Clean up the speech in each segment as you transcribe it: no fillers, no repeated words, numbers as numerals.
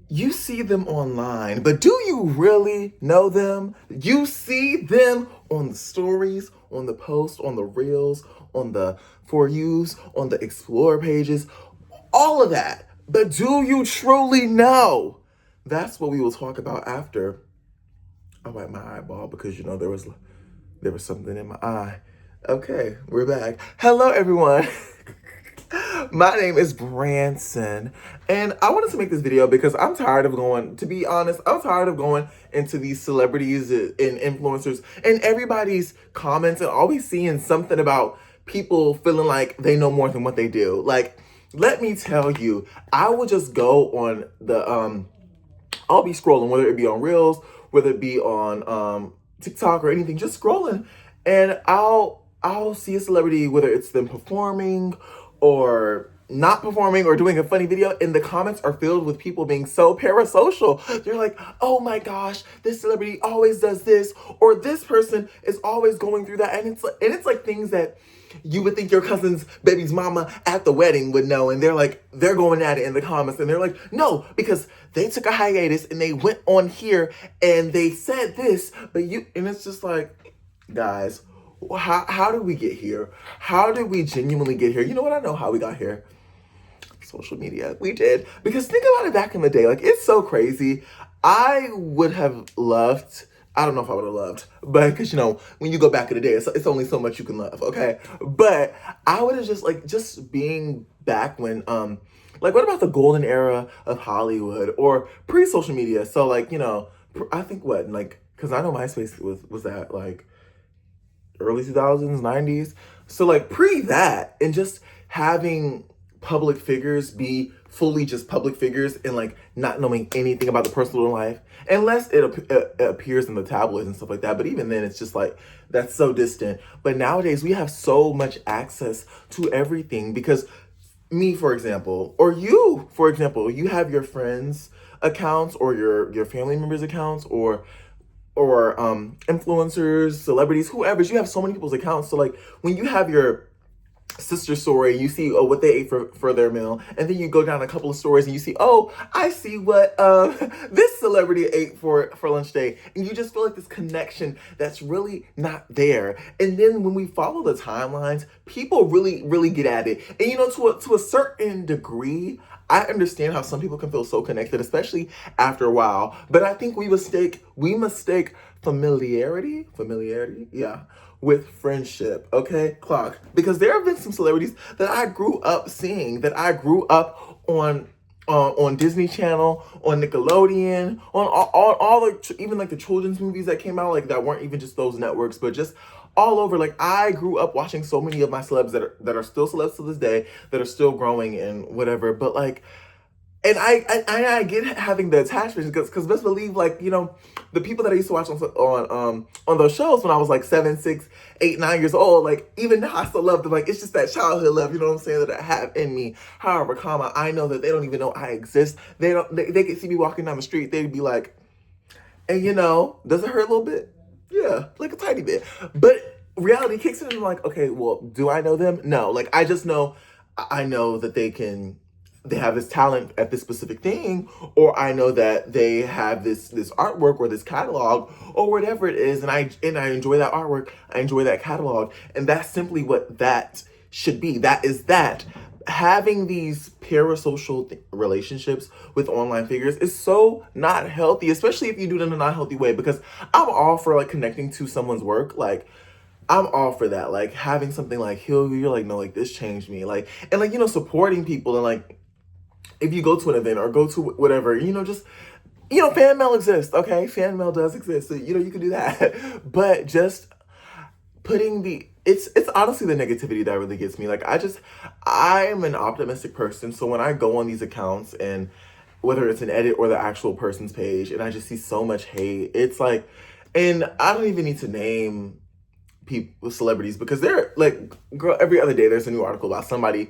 you see them online, but do you really know them? You see them on the stories, on the posts, on the reels, on the for yous, on the explore pages, all of that. But do you truly know? That's what we will talk about after I wipe my eyeball because there was something in my eye. Okay, we're back. Hello everyone. My name is Branson, and I wanted to make this video because I'm tired of going, to be honest, I'm tired of going into these celebrities and influencers and everybody's comments and always seeing something about people feeling like they know more than what they do. Like, let me tell you, I will just go on I'll be scrolling, whether it be on Reels, whether it be on TikTok or anything, just scrolling, and I'll see a celebrity, whether it's them performing or not performing or doing a funny video, and the comments are filled with people being so parasocial. They're like, oh my gosh, this celebrity always does this, or this person is always going through that. And it's like things that you would think your cousin's baby's mama at the wedding would know, and they're going at it in the comments, and they're like, no, because they took a hiatus and they went on here and they said this, but and it's just like, guys, how did we get here? How did we genuinely get here? You know what? I know how we got here. Social media. We did. Because think about it back in the day. Like, it's so crazy. I would have loved, I don't know if I would have loved, but because, when you go back in the day, it's only so much you can love, okay? But I would have just being back when, what about the golden era of Hollywood or pre-social media? So, I think because I know MySpace was that, early 2000s, 90s. So pre that, and just having public figures be fully just public figures and not knowing anything about the personal life, unless it appears in the tabloids and stuff like that. But even then, it's just that's so distant. But nowadays we have so much access to everything because me, for example, or you, for example, you have your friends' accounts or your family members' accounts or influencers, celebrities, whoever's. You have so many people's accounts. So when you have your sister story, you see what they ate for their meal, and then you go down a couple of stories and you see, oh, I see what this celebrity ate for lunch today, and you just feel like this connection that's really not there. And then when we follow the timelines, people really get at it, and to a certain degree, I understand how some people can feel so connected, especially after a while. But I think we mistake familiarity, yeah, with friendship. Okay, clock. Because there have been some celebrities that I grew up seeing, that I grew up on Disney Channel, on Nickelodeon, on all even the children's movies that came out, that weren't even just those networks, but just all over. I grew up watching so many of my celebs that are still celebs to this day, that are still growing and whatever. But and I get having the attachments because best believe the people that I used to watch on those shows when I was 7, 6, 8, 9 years old, even now I still love them. It's just that childhood love, you know what I'm saying, that I have in me. However, I know that they don't even know I exist. They can see me walking down the street, they'd be like, and does it hurt a little bit? Yeah, a tiny bit. But reality kicks in and I'm like, okay, well, do I know them? No. I just know, I know that they have this talent at this specific thing, or I know that they have this artwork or this catalog or whatever it is, and I enjoy that artwork, I enjoy that catalog, and that's simply what that should be. That is that. Having these parasocial relationships with online figures is so not healthy, especially if you do it in a not healthy way, because I'm all for connecting to someone's work. I'm all for that. Having something you're no, this changed me. And supporting people, and if you go to an event or go to whatever, just, fan mail exists, okay? Fan mail does exist, so, you can do that. But just putting it's honestly the negativity that really gets me. I am an optimistic person, so when I go on these accounts, and whether it's an edit or the actual person's page, and I just see so much hate, it's and I don't even need to name people, celebrities, because they're girl, every other day there's a new article about somebody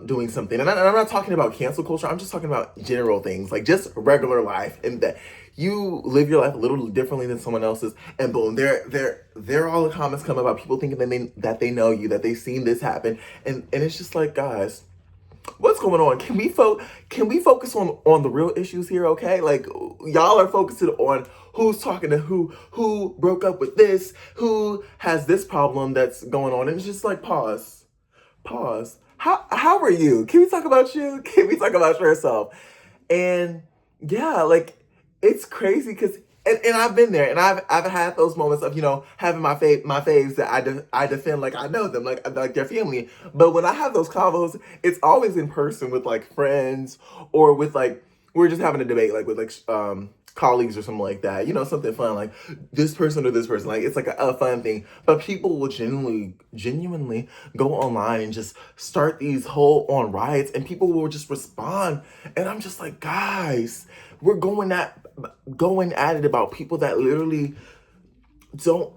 doing something, and I'm not talking about cancel culture. I'm just talking about general things, just regular life, and that you live your life a little differently than someone else's, and boom, there all the comments come about people thinking that they know you, that they've seen this happen, and it's just guys, What's going on? Can we focus on the real issues here, okay? Like y'all are focusing on who's talking to who broke up with this, who has this problem that's going on. And it's just like pause. How are you? Can we talk about you? Can we talk about yourself? And yeah, like it's crazy because and I've been there and I've had those moments of having my faves that I defend like I know them like their family. But when I have those convos, it's always in person with like friends or with like we're just having a debate like with like colleagues or something like that. Something fun like this person or this person. Like it's like a fun thing. But people will genuinely go online and just start these whole on riots and people will just respond. And I'm just like, guys, we're going at it about people that literally do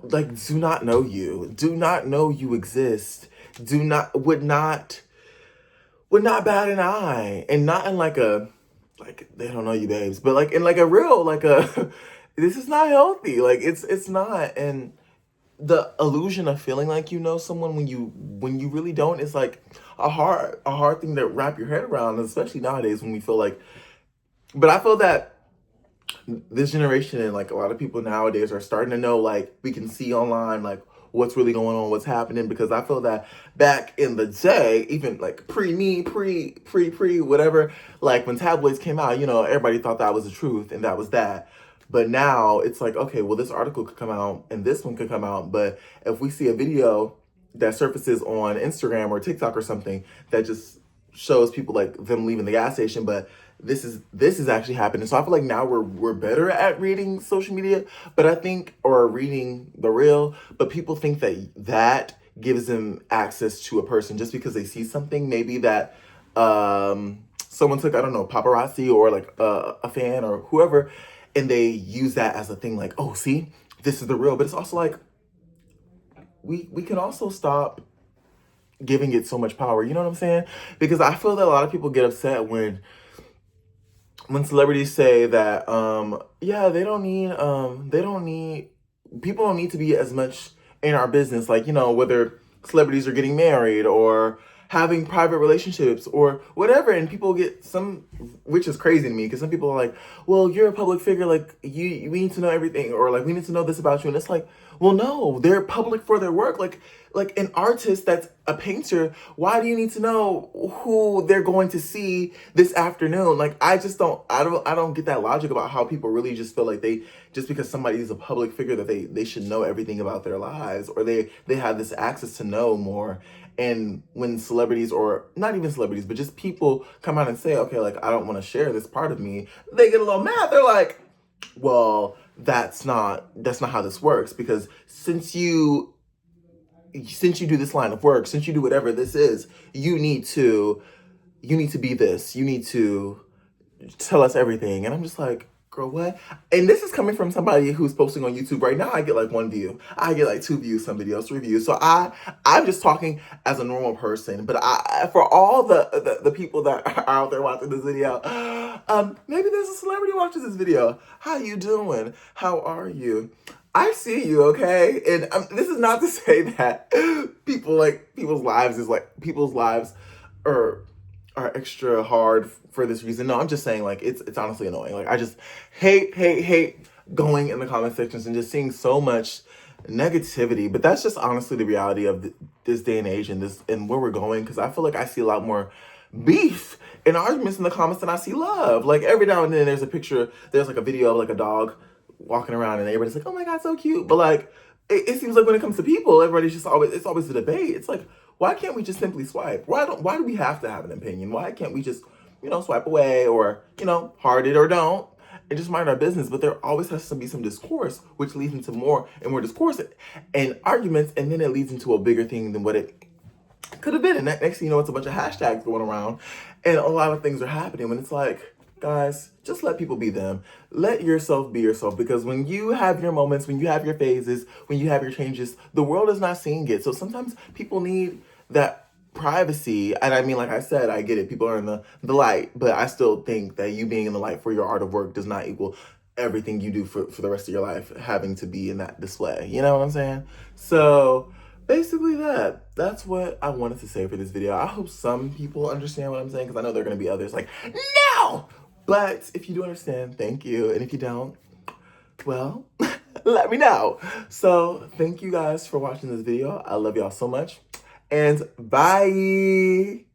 not know you, do not know you exist, do not would not bat an eye, and not in like a like they don't know you, babes, but like in like a real like a this is not healthy. Like it's not. And the illusion of feeling like you know someone when you really don't is like a hard thing to wrap your head around, especially nowadays when we feel like. But I feel that this generation and like a lot of people nowadays are starting to know, like we can see online like what's really going on, what's happening, because I feel that back in the day, even like pre whatever, like when tabloids came out, everybody thought that was the truth and that was that. But now it's like, okay, well, this article could come out and this one could come out, but if we see a video that surfaces on Instagram or TikTok or something that just shows people like them leaving the gas station, but this is actually happening. So I feel like now we're better at reading social media, but I think or reading the real, but people think that gives them access to a person just because they see something maybe that someone took, I don't know, paparazzi or like a fan or whoever, and they use that as a thing like, oh, see, this is the real. But it's also like we can also stop giving it so much power. You know what I'm saying? Because I feel that a lot of people get upset when celebrities say that yeah, they don't need people don't need to be as much in our business, like whether celebrities are getting married or having private relationships or whatever. And people get some, which is crazy to me, because some people are like, well, you're a public figure, like we need to know everything, or like we need to know this about you. And it's like, well, no, they're public for their work. Like an artist that's a painter, why do you need to know who they're going to see this afternoon? Like I don't get that logic about how people really just feel like they, just because somebody is a public figure, that they should know everything about their lives, or they have this access to know more. And when celebrities, or not even celebrities, but just people come out and say, okay, like I don't want to share this part of me, they get a little mad. They're like, well, that's not how this works, because since you do this line of work, since you do whatever this is, you need to be this. You need to tell us everything. And I'm just like, girl, what? And this is coming from somebody who's posting on YouTube right now. I get like 1 view. I get like 2 views, some videos, 3 views. So I'm just talking as a normal person. But for all the people that are out there watching this video, maybe there's a celebrity watching this video. How you doing? How are you? I see you, okay? And this is not to say that people's lives are extra hard for this reason. No, I'm just saying like it's honestly annoying. Like I just hate going in the comment sections and just seeing so much negativity. But that's just honestly the reality of this day and age and this and where we're going. Because I feel like I see a lot more beef and arguments in the comments than I see love. Like every now and then there's like a video of like a dog walking around and everybody's like, oh my God, so cute. But like it seems like when it comes to people, everybody's just it's always a debate. It's like, why can't we just simply swipe? Why do we have to have an opinion? Why can't we just, swipe away, or, heart it or don't, and just mind our business? But there always has to be some discourse, which leads into more and more discourse and arguments, and then it leads into a bigger thing than what it could have been. And next thing you know, it's a bunch of hashtags going around, and a lot of things are happening when it's like, guys, just let people be them. Let yourself be yourself, because when you have your moments, when you have your phases, when you have your changes, the world is not seeing it. So sometimes people need that privacy. And I mean, like I said, I get it. People are in the light, but I still think that you being in the light for your art of work does not equal everything you do for the rest of your life having to be in that display. You know what I'm saying? So basically that's what I wanted to say for this video. I hope some people understand what I'm saying, because I know there are going to be others like, no! But if you do understand, thank you. And if you don't, well, let me know. So thank you guys for watching this video. I love y'all so much. And bye!